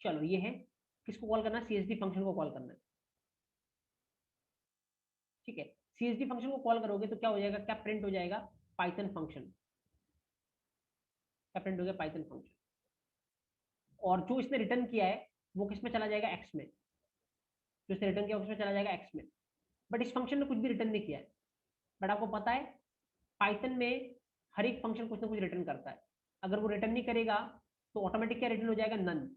चलो ये है, किसको कॉल करना है, CSD फंक्शन को कॉल करना है। ठीक है, CSD फंक्शन को कॉल करोगे तो क्या हो जाएगा, क्या प्रिंट हो जाएगा, पाइथन फंक्शन। क्या प्रिंट हो गया, पाइथन फंक्शन। और जो इसने रिटर्न किया है वो किस में चला जाएगा, एक्स में। जो इसने रिटर्न किया उसमें चला जाएगा एक्स में। बट इस फंक्शन ने कुछ भी रिटर्न नहीं किया है। बट आपको पता है पाइथन में हर एक फंक्शन कुछ ना कुछ रिटर्न करता है। अगर वो रिटर्न नहीं करेगा तो ऑटोमेटिक क्या रिटर्न हो जाएगा, नन।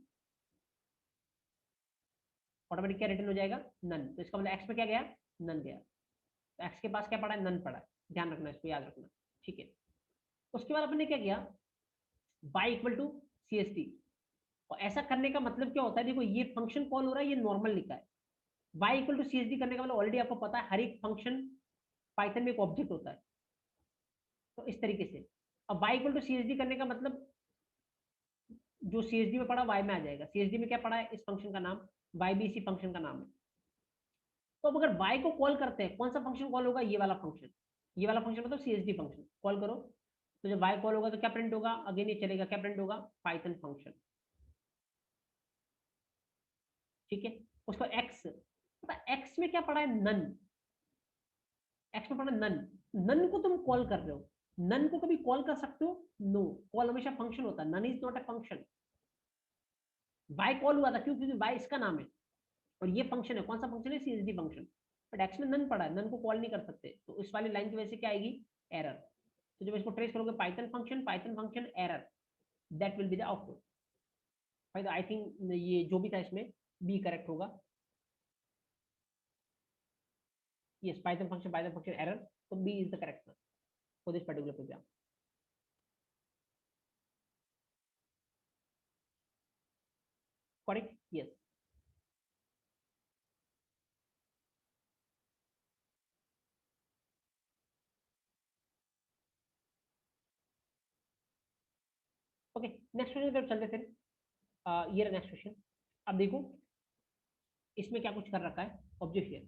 ऑटोमेटिक क्या रिटर्न हो जाएगा, नन। तो इसका मतलब एक्स में क्या गया, नन गया। तो एक्स के पास क्या पड़ा है, नन पड़ा है। ध्यान रखना, इसको याद रखना। ठीक है, उसके बाद अपने क्या किया, y इक्वल टू CSD। और ऐसा करने का मतलब क्या होता है, देखो ये फंक्शन कॉल हो रहा है, ये नॉर्मल लिखा है। y इक्वल टू CSD करने का मतलब ऑलरेडी आपको पता है हर एक फंक्शन पाइथन में एक ऑब्जेक्ट होता है। तो इस तरीके से अब y इक्वल टू CSD करने का मतलब जो CSD में पड़ा y में आ जाएगा। CSD में क्या पड़ा है, इस फंक्शन का नाम YBC फंक्शन का नाम है। तो अब अगर y को कॉल करते हैं, कौन सा फंक्शन कॉल होगा, ये वाला फंक्शन। ये वाला फंक्शन मतलब CSD फंक्शन कॉल करो। तो जब y कॉल होगा तो क्या प्रिंट होगा, अगेन ये चलेगा, क्या प्रिंट होगा, पाइथन फंक्शन। ठीक है, उसको x, पता x में क्या पड़ा है, नन। एक्स में पड़ा नन। नन को तुम कॉल कर रहे हो, नन को कभी कॉल कर सकते हो, नो। कॉल हमेशा फंक्शन होता है, none is not a function. Y call हुआ था क्यों, क्योंकि वाई इसका नाम है और ये फंक्शन है। कौन सा फंक्शन है, CSD फंक्शन। बट एक्स में नन पड़ा है, नन को कॉल नहीं कर सकते। तो इस वाली लाइन की वजह से क्या आएगी, एरर। तो जब इसको ट्रेस करोगे, Python function error, that will be the output. भाई आई थिंक ये जो भी था इसमें बी करेक्ट होगा। Yes, Python function error. तो B is the correct for this particular program. Correct, yes. Okay, next question की तरफ चलते थे। ये रहा नेक्स्ट क्वेश्चन। अब देखो इसमें क्या कुछ कर रखा है, ऑब्जेक्ट हियर।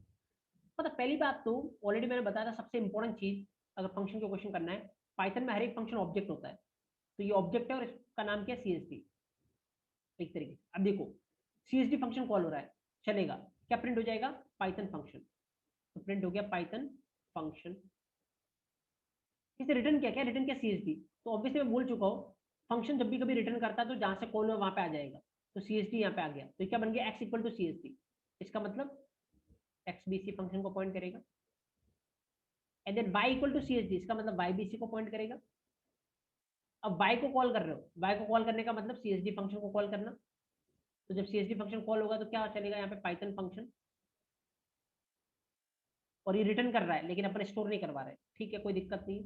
मतलब पहली बात तो ऑलरेडी मैंने बताया था, सबसे इंपॉर्टेंट चीज अगर फंक्शन को क्वेश्चन करना है, पाइथन में हर एक फंक्शन ऑब्जेक्ट होता है। तो ये ऑब्जेक्ट है और इसका नाम क्या है, CSD। एक तरीके से अब देखो, CSD फंक्शन कॉल हो रहा है, चलेगा, क्या प्रिंट हो जाएगा, पाइथन फंक्शन। तो प्रिंट हो गया पाइथन फंक्शन। इसे रिटर्न किया, क्या रिटर्न किया, CSD। तो ऑब्वियसली मैं बोल चुका हूँ, फंक्शन जब भी कभी रिटर्न करता है तो जहां से कॉल हो वहां पे आ जाएगा। तो CSD यहाँ पे आ गया, तो क्या बन गया, x इक्वल टू CSD। इसका मतलब XBC फंक्शन को पॉइंट करेगा। And then y equal to CSD, इसका मतलब YBC को पॉइंट करेगा। अब y को कॉल कर रहे हो, y को कॉल करने का मतलब CSD फंक्शन को कॉल करना। तो जब CSD फंक्शन कॉल होगा तो क्या चलेगा, यहाँ पे पाइथन फंक्शन। और ये रिटर्न कर रहा है लेकिन अपन स्टोर नहीं करवा रहे, ठीक है, कोई दिक्कत नहीं।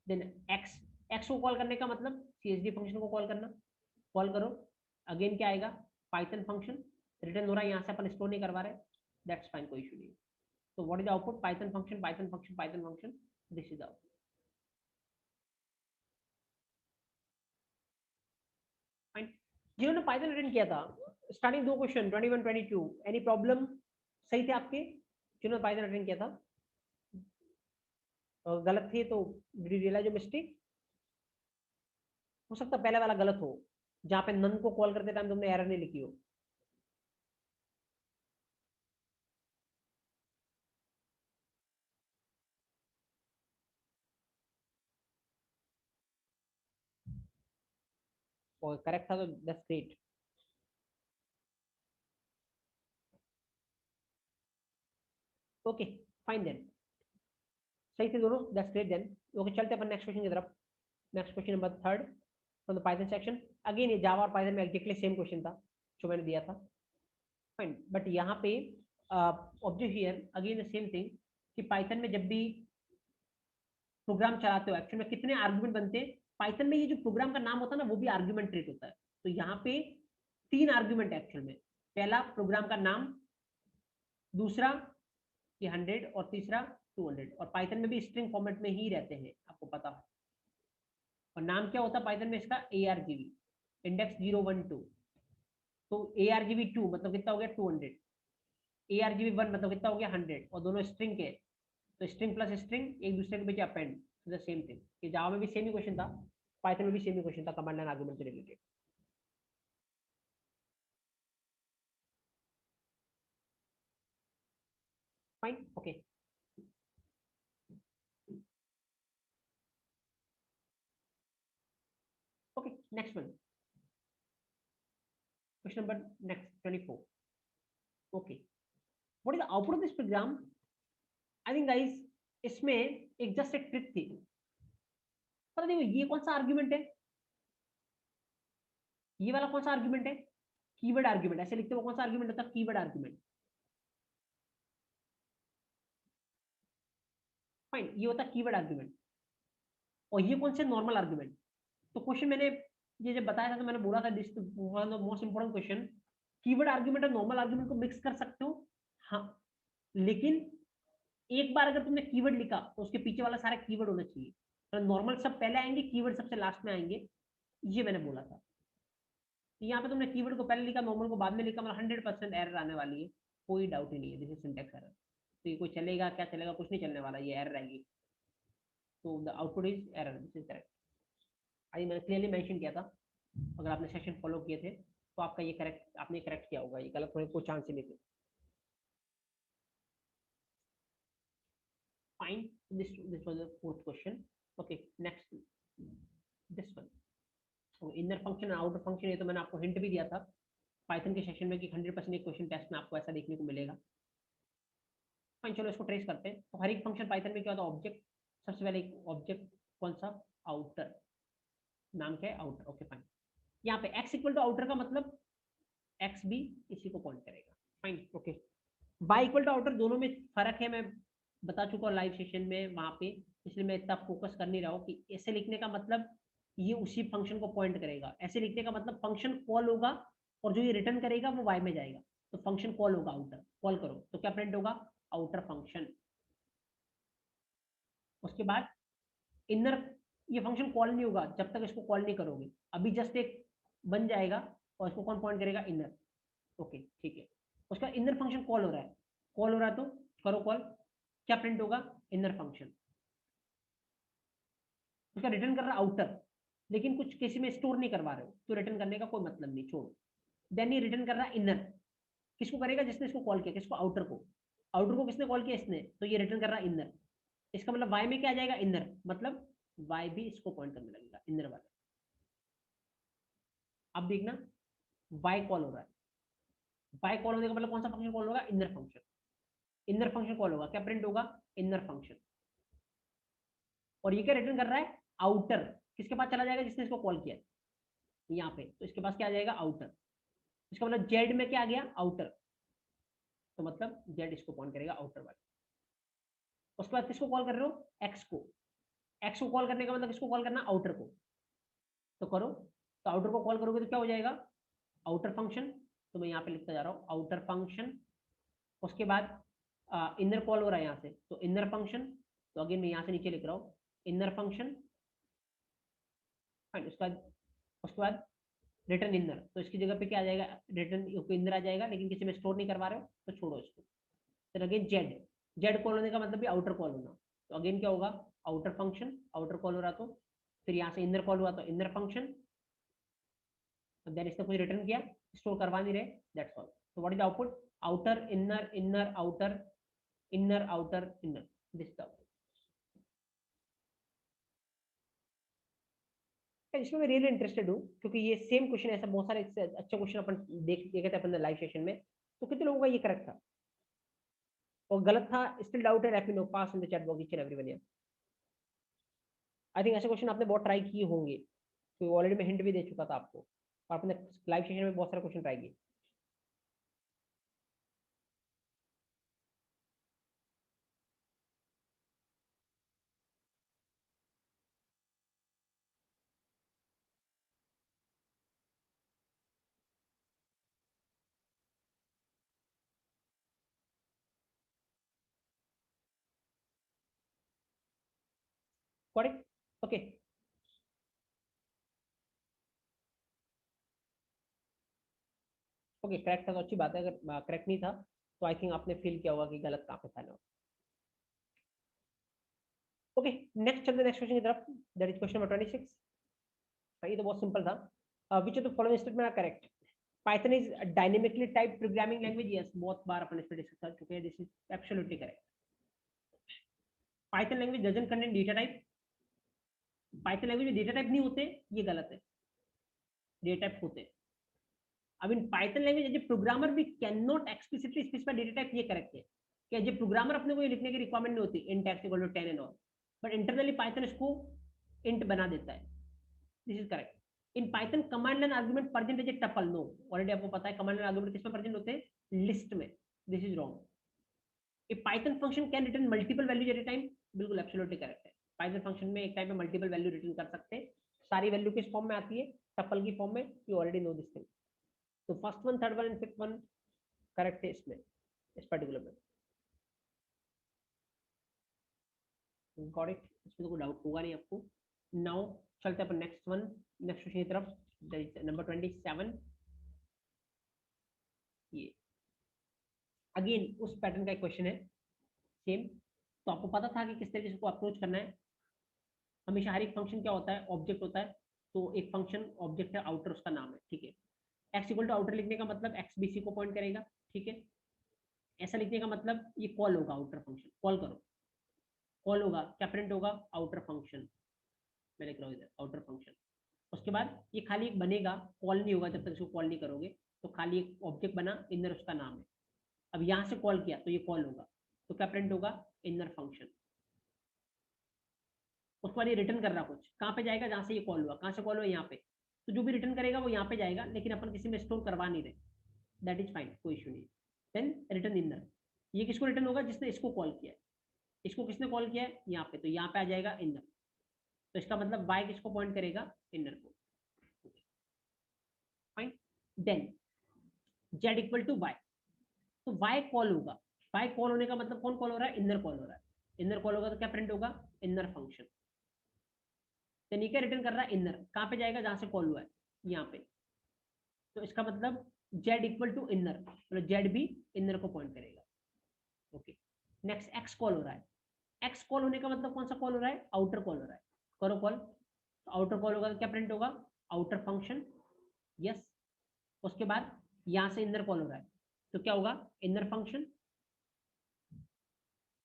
देन x, x को कॉल करने का मतलब CSD फंक्शन को कॉल करना। कॉल करो, अगेन क्या आएगा, पाइथन फंक्शन। रिटर्न हो रहा है, यहाँ से अपन स्टोर नहीं करवा रहे, दैट्स फाइन, कोई इशू नहीं। तो what is output, Python function, Python function, this is output. Fine. जिन्होंने पाइथन रिटर्न किया था, स्टार्टिंग दो क्वेश्चन 21 22, एनी प्रॉब्लम, सही थे आपके जिन्होंने पाइथन रिटर्न किया था। गलत थे तो did you realise your mistake. हो सकता है पहले वाला गलत हो, जहां पे नन को कॉल करते टाइम तुमने एरर नहीं लिखी हो। और करेक्ट था तो that's great. Okay, fine then, सही थे दोनों, दैट्स ग्रेट देन। ओके, चलते अपन नेक्स्ट क्वेश्चन की तरफ। Next question number third from the Python section. Again ये जावा और पाइथन में एग्जैक्टली सेम क्वेश्चन था जो मैंने दिया था। फाइन, बट यहाँ पे object here again same thing, कि पाइथन में जब भी प्रोग्राम चलाते हो एक्चुअल में कितने आर्गुमेंट बनते हैं। पाइथन में ये जो प्रोग्राम का नाम होता है ना, वो भी आर्गुमेंट ट्रीट होता है। तो यहाँ पे तीन आर्गुमेंट एक्चुअल में, पहला प्रोग्राम का नाम, दूसरा ये 100 और तीसरा 200। और पाइथन में भी स्ट्रिंग फॉर्मेट में ही रहते हैं, आपको पता है। और नाम क्या होता है पाइथन में इसका, ARGV, इंडेक्स 012। तो ARGV 2 मतलब कितना हो गया, 200। ARGV 1 मतलब कितना हो गया, 100। और दोनों स्ट्रिंग के, तो स्ट्रिंग प्लस स्ट्रिंग एक दूसरे के बीच अपेंड, द सेम थिंग। ये जावा में भी सेम ही क्वेश्चन था, पाइथन में भी सेम ही क्वेश्चन था, कमांड लाइन आर्गुमेंट से रिलेटेड। Fine okay okay next one question number next 24 okay what is the output of this program I think guys इसमें एक जस्ट एक ट्रिक थी पर देखो ये कौन सा आर्गुमेंट है ये वाला कौन सा आर्गुमेंट है कीवर्ड आर्गुमेंट ऐसे लिखते हो कौन सा आर्गुमेंट होता है कीवर्ड आर्गुमेंट फाइन ये होता है कीवर्ड आर्गुमेंट और ये कौन से नॉर्मल आर्गुमेंट तो क्वेश्चन मैंने ये जब बताया था तो मैंने बोला था this one of the most important question keyword argument और नॉर्मल आर्गुमेंट को मिक्स कर सकते हो हाँ लेकिन एक बार अगर तुमने कीवर्ड लिखा तो उसके पीछे वाला सारा कीवर्ड होना चाहिए तो नॉर्मल सब पहले आएंगे कीवर्ड सबसे लास्ट में आएंगे ये मैंने बोला था यहाँ पे तुमने कीवर्ड को पहले लिखा नॉर्मल को बाद में लिखा मतलब 100% एरर आने वाली है कोई डाउट ही नहीं है दिस इज सिंटैक्स एरर तो ये कोई चलेगा क्या चलेगा कुछ नहीं चलने वाला ये एरर आएगी तो the output is error this is correct I मैंने क्लियरली मेंशन किया था अगर आपने सेशन फॉलो किए थे तो आपका ये करेक्ट आपने करेक्ट किया होगा ये गलत होने को चांस ही नहीं थे fine this was the fourth question okay next this one तो इनर फंक्शन और आउटर फंक्शन ये तो मैंने आपको हिंट भी दिया था पाइथन के सेशन में कि 100% एक क्वेश्चन टेस्ट में आपको ऐसा देखने को मिलेगा फाइन चलो इसको ट्रेस करते हैं तो हर एक फंक्शन पाइथन में क्या होता है ऑब्जेक्ट सबसे पहले एक ऑब्जेक्ट कौन सा आउटर नाम क्या है आउटर ओके फाइन यहाँ पे x इक्वल टू आउटर का मतलब x भी इसी को पॉइंट करेगा fine okay y equal to outer दोनों में फर्क है मैं बता चुका हूँ लाइव सेशन में वहां पे इसलिए मैं इतना फोकस कर नहीं रहा हूँ कि ऐसे लिखने का मतलब ये उसी फंक्शन को पॉइंट करेगा ऐसे लिखने का मतलब फंक्शन कॉल होगा और जो ये रिटर्न करेगा वो y में जाएगा तो फंक्शन कॉल होगा आउटर कॉल करो तो क्या प्रिंट होगा आउटर फंक्शन उसके बाद इनर ये फंक्शन कॉल नहीं होगा जब तक इसको कॉल नहीं करोगे अभी जस्ट एक बन जाएगा और इसको कौन पॉइंट करेगा इनर ओके ठीक है उसका इनर फंक्शन कॉल हो रहा है कॉल हो रहा है तो करो कॉल क्या प्रिंट होगा इनर फंक्शन उसका रिटर्न कर रहा है आउटर लेकिन कुछ किसी में स्टोर नहीं करवा रहे हो तो रिटर्न करने का कोई मतलब नहीं छोड़ो देन ये रिटर्न कर रहा है इनर किसको करेगा जिसने इसको कॉल किया किसको आउटर को किसने कॉल किया इसने तो ये रिटर्न कर रहा है इनर इसका मतलब y में क्या आ जाएगा इनर मतलब y भी इसको पॉइंट करने लगेगा इनर वाला अब देखना y कॉल हो रहा है y कॉल होने का मतलब कौन सा फंक्शन कॉल होगा इनर फंक्शन कॉल होगा क्या प्रिंट होगा इनर फंक्शन और ये क्या रिटर्न कर रहा है आउटर किसके पास चला जाएगा जिसने इसको कॉल किया यहाँ पे तो इसके पास क्या आ जाएगा आउटर इसका मतलब जेड में क्या आ गया आउटर तो मतलब जेड इसको पॉइंट करेगा आउटर वाले उसके बाद किसको कॉल कर रहे हो एक्स को कॉल करने का मतलब किसको कॉल करना आउटर को तो करो तो आउटर को कॉल करोगे तो क्या हो जाएगा आउटर फंक्शन तो मैं यहाँ पे लिखता जा रहा हूँ आउटर फंक्शन उसके बाद इनर कॉल हो रहा है यहाँ से तो इनर फंक्शन तो अगेन मैं यहाँ से नीचे लिख रहा हूँ इनर फंक्शन उसके बाद रिटर्न इनर तो इसकी जगह पे क्या आ जाएगा रिटर्न इनर आ जाएगा लेकिन किसी में स्टोर नहीं करवा रहे हो तो छोड़ो इसको फिर अगेन जेड जेड कॉल होने का मतलब भी आउटर कॉल होना तो अगेन क्या होगा आउटर फंक्शन आउटर कॉल हो रहा तो फिर यहाँ से इनर कॉल हुआ तो इनर फंक्शन देन इसने कुछ रिटर्न किया स्टोर करवा नहीं रहे दैट्स ऑल तो what is output outer inner inner outer inner this the इसमें मैं रियली इंटरेस्टेड हूँ क्योंकि ये सेम क्वेश्चन ऐसा बहुत सारे अच्छे क्वेश्चन अपन देखे थे अपन लाइव सेशन में तो कितने लोगों का ये करेक्ट था और गलत था स्टिल डाउट है let me know pass in the chat box each and everyone here I think ऐसे क्वेश्चन आपने बहुत ट्राई किए होंगे तो ऑलरेडी मैं हिंट भी दे चुका था आपको और आपने लाइव सेशन में बहुत सारे क्वेश्चन ट्राई किए करेक्ट ओके ओके करेक्ट था तो अच्छी बात है अगर करेक्ट नहीं था तो आई थिंक आपने फील किया होगा कि गलत कहाँ पे था ना ओके नेक्स्ट चलते नेक्स्ट क्वेश्चन की तरफ दैट इज क्वेश्चन नंबर 26 ये तो बहुत सिंपल था which of the following statement are correct Python is dynamically type programming language, yes, बहुत बार अपन इस पर डिस्कस कर चुके हैं, this is absolutely correct. Python language doesn't contain data type, Python language में डेटा टाइप नहीं होते, ये गलत है, डेटा टाइप होते हैं। अब in Python language as a programmer we can not explicitly specify data type, ये करेक्ट है कि एज ए प्रोग्रामर अपने को ये लिखने की रिक्वायरमेंट नहीं होती int x equal to 10 and all, but internally Python इसको int बना देता है, this is correct. In Python command line argument present as a tuple, no, already आपको पता है कमांड लाइन आर्गुमेंट किस में प्रेजेंट होते हैं, लिस्ट में, this is wrong. A Python function can return multiple values at a time, बिल्कुल absolutely correct है, पाइथन फंक्शन में एक टाइम में मल्टीपल वैल्यू रिटर्न कर सकते हैं, सारी वैल्यू किस फॉर्म में आती है, टपल की फॉर्म में, you already know this thing. तो first one, third one and fifth one correct है इसमें, इस पर्टिकुलर में, गॉट इट, इसमें तो कोई डाउट होगा नहीं आपको। नाउ चलते हैं अपन नेक्स्ट वन, नेक्स्ट क्वेश्चन की तरफ, नंबर 27, ये अगेन उस पैटर्न का एक क्वेश्चन है सेम। तो आपको पता था कि किस तरीके से इसको अप्रोच करना है, हमेशा हर एक फंक्शन क्या होता है, ऑब्जेक्ट होता है, तो एक फंक्शन ऑब्जेक्ट है, आउटर उसका नाम है, ठीक है। एक्स इक्वल टू आउटर लिखने का मतलब एक्स बीसी को पॉइंट करेगा, ठीक है। ऐसा लिखने का मतलब ये कॉल होगा, आउटर फंक्शन कॉल करो, कॉल होगा, क्या प्रिंट होगा, आउटर फंक्शन, मैं लिख रहा हूँ इधर आउटर फंक्शन। उसके बाद ये खाली एक बनेगा, कॉल नहीं होगा जब तक इसको कॉल नहीं करोगे, तो खाली एक ऑब्जेक्ट बना, इनर उसका नाम है। अब यहाँ से कॉल किया तो ये कॉल होगा, तो क्या प्रिंट होगा, इनर फंक्शन। उसके बाद ये रिटर्न कर रहा कुछ, कहाँ पे जाएगा, जहाँ से ये कॉल हुआ, कहाँ से कॉल हुआ, यहाँ पे, तो जो भी रिटर्न करेगा वो यहाँ पे जाएगा, लेकिन अपन किसी में स्टोर करवा नहीं रहे, दैट इज फाइन, कोई इशू नहीं। देन रिटर्न इनर, ये किसको रिटर्न होगा, जिसने इसको कॉल किया है, इसको किसने कॉल किया है, यहाँ पे, तो यहाँ पे आ जाएगा इनर, तो इसका मतलब y किसको पॉइंट करेगा, इनर को, fine. Then z equal to y, तो y कॉल होगा, y कॉल होने का मतलब कौन कॉल हो रहा है, इनर कॉल हो रहा है, इनर कॉल होगा तो क्या प्रिंट होगा, इनर फंक्शन। तो क्या रिटर्न कर रहा है, इनर, कहाँ पे जाएगा, जहां से कॉल हुआ है, यहाँ पे, तो इसका मतलब z इक्वल टू इनर, मतलब z भी इनर को पॉइंट करेगा, ओके। नेक्स्ट x कॉल हो रहा है, x कॉल होने का मतलब कौन सा कॉल हो रहा है, आउटर कॉल हो रहा है, करो कॉल, आउटर कॉल होगा तो क्या प्रिंट होगा, आउटर फंक्शन, यस। उसके बाद यहां से इनर कॉल हो रहा है, तो क्या होगा, इनर फंक्शन,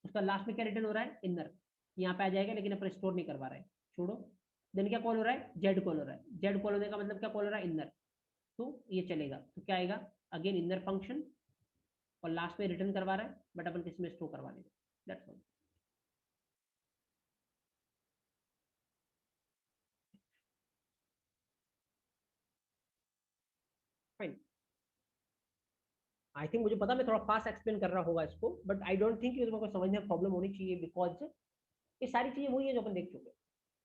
उसका लास्ट में क्या रिटर्न हो रहा है, इनर, यहाँ पे आ जाएगा, लेकिन अपन स्टोर नहीं करवा रहे, छोड़ो। देन क्या कॉल हो रहा है, जेड कॉल हो रहा है, जेड कॉल होने का मतलब क्या कॉल हो रहा है, इनर, तो ये चलेगा, तो क्या आएगा, अगेन इनर फंक्शन, और लास्ट में रिटर्न करवा रहा है, बट अपन किस में स्टोर करवा लेंगे, that's all. Fine, I think मुझे पता, मैं थोड़ा फास्ट एक्सप्लेन कर रहा होगा इसको, बट आई डोंट थिंक तुम्हें समझने में प्रॉब्लम होनी चाहिए, बिकॉज ये सारी चीजें वही है जो अपन देख चुके हैं,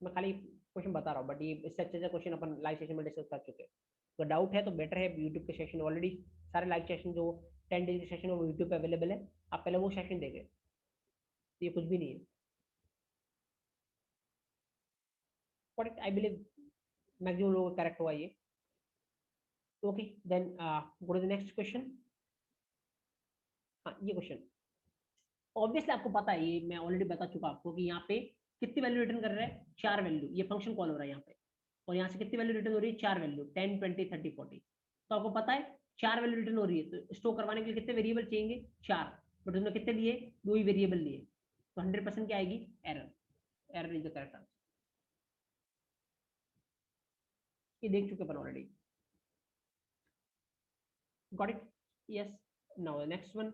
मैं खाली क्वेश्चन बता रहा हूँ, बट ये इससे अच्छे से क्वेश्चन अपन लाइव सेशन में डिस्कस कर चुके हैं। तो डाउट है तो बेटर है, यूट्यूब के सेशन ऑलरेडी सारे लाइव सेशन जो 10 डेज के सेशन वो यूट्यूब पे अवेलेबल है, आप पहले वो सेशन देखें, तो ये कुछ भी नहीं है, बट आई बिलीव मैक्सिमम लोगों का करेक्ट हुआ ये, okay. Then go to the next question. हाँ, ये क्वेश्चन ऑब्वियसली आपको पता है, ये मैं ऑलरेडी बता चुका आपको कि यहाँ पे कितनी वैल्यू रिटर्न कर रहा है, 4 वैल्यू, ये फंक्शन कॉल हो रहा है यहाँ पे, और यहाँ से कितनी वैल्यू रिटर्न हो रही है, 4 वैल्यू, 10 20 30 40, तो आपको पता है 4 वैल्यू रिटर्न हो रही है, तो स्टोर करवाने के लिए कितने वेरिएबल चाहिए, 4, बट उसने कितने लिए, 2 ही वेरिएबल लिए, तो 100% क्या आएगी, error, error is the correct answer, ये देख चुके अपन already, got it, yes. Now next one,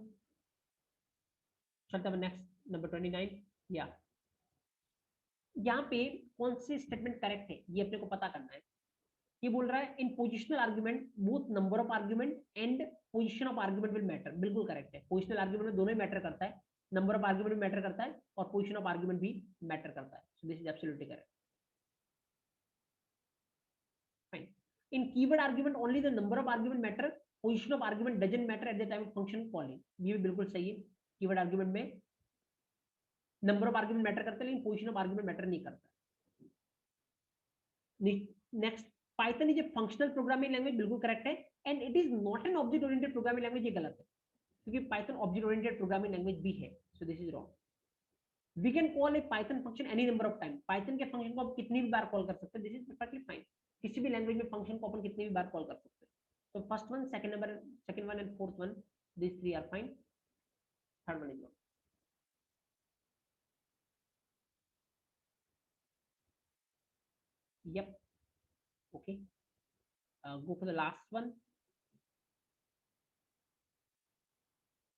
चलते हैं नेक्स्ट नंबर 29, या यहाँ पे कौन सी स्टेटमेंट करेक्ट है ये अपने को पता करना है। ये बोल रहा है in positional argument both number of argument and position of argument will matter, बिल्कुल करेक्ट है, पोजिशनल आर्गुमेंट में दोनों ही मैटर करता है, नंबर ऑफ आर्गुमेंट मैटर करता है और पोजीशन ऑफ आर्गुमेंट भी मैटर करता है, so this is absolutely correct, fine. In keyword argument only the number of argument matter, position of argument doesn't matter at the time of function calling, ये भी बिल्कुल सही है, कीवर्ड आर्गुमेंट में number of argument matter करता है लेकिन position of argument matter नहीं करता। Next, Python is a functional programming language, बिल्कुल करेक्ट है, and it is not an object oriented programming language, ये गलत है, क्योंकि Python object oriented programming language भी है, so this is wrong. We can call a Python function any number of time, Python के function को आप कितनी भी बार कॉल कर सकते हैं, दिस इज परफेक्टली फाइन, किसी भी लैंग्वेज में फंक्शन को अपन कितनी भी बार कॉल कर सकते हैं, So first one, second one, and fourth one, these three are fine. Third one is not. Yep. Okay. Go for the last one.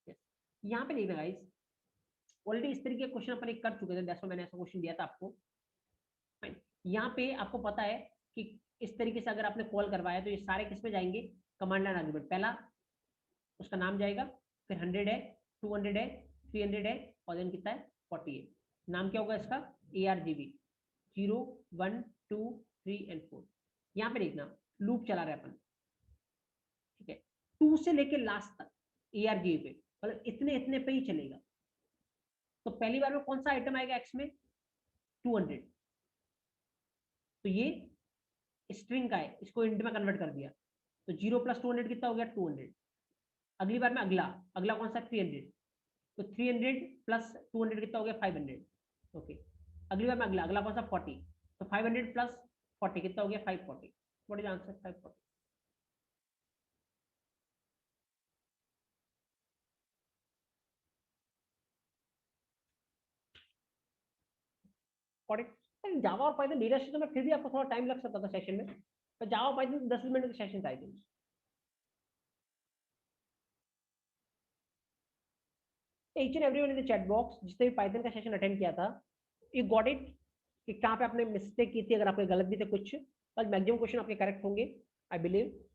Yes. यहाँ पे देखना गाइस, ऑलरेडी इस तरीके के क्वेश्चन अपन एक कर चुके थे, दैट्स व्हाई मैंने ऐसा क्वेश्चन दिया था आपको. फाइन. यहाँ पे आपको पता है कि इस तरीके से अगर आपने कॉल करवाया तो ये सारे किस पे जाएंगे, कमांड लाइन आर्गुमेंट. पहला उसका नाम जाएगा, फिर 100 है, 200 है, 300 है, और देन कितना है, 40 है. नाम क्या होगा इसका, ARGB 0 1 2 3 एंड 4. यहाँ पे देखना लूप चला रहे अपन, ठीक है, 2 से लेके लास्ट तक ARGB पे, मतलब इतने इतने पे ही चलेगा. तो पहली बार में कौन सा आइटम आएगा एक्स में, 200. तो ये स्ट्रिंग का है, इसको इंट में कन्वर्ट कर दिया, तो 0 + 200 कितना हो गया, 200. अगली बार में अगला अगला कौन सा, 300. तो 300 + 200 कितना हो गया, 500. ओके. अगली बार में अगला अगला कौन सा, 40. तो 500 + 40 कितना हो गया, 540. What is answer, 540. करेक्ट. जावा और पाइथन डेटा स्ट्रक्चर में फिर भी आपको थोड़ा टाइम लग सकता था सेशन में, पर जावा पाइथन 10 मिनट के सेशन था I think. each and everyone in the chat box जिसने भी पाइथन का सेशन अटेंड किया था, यू गॉट इट कि कहाँ पे आपने मिस्टेक की थी, अगर आपने गलत भी थे कुछ, पर मैक्सिमम क्वेश्चन आपके करेक्ट होंगे आई बिलीव.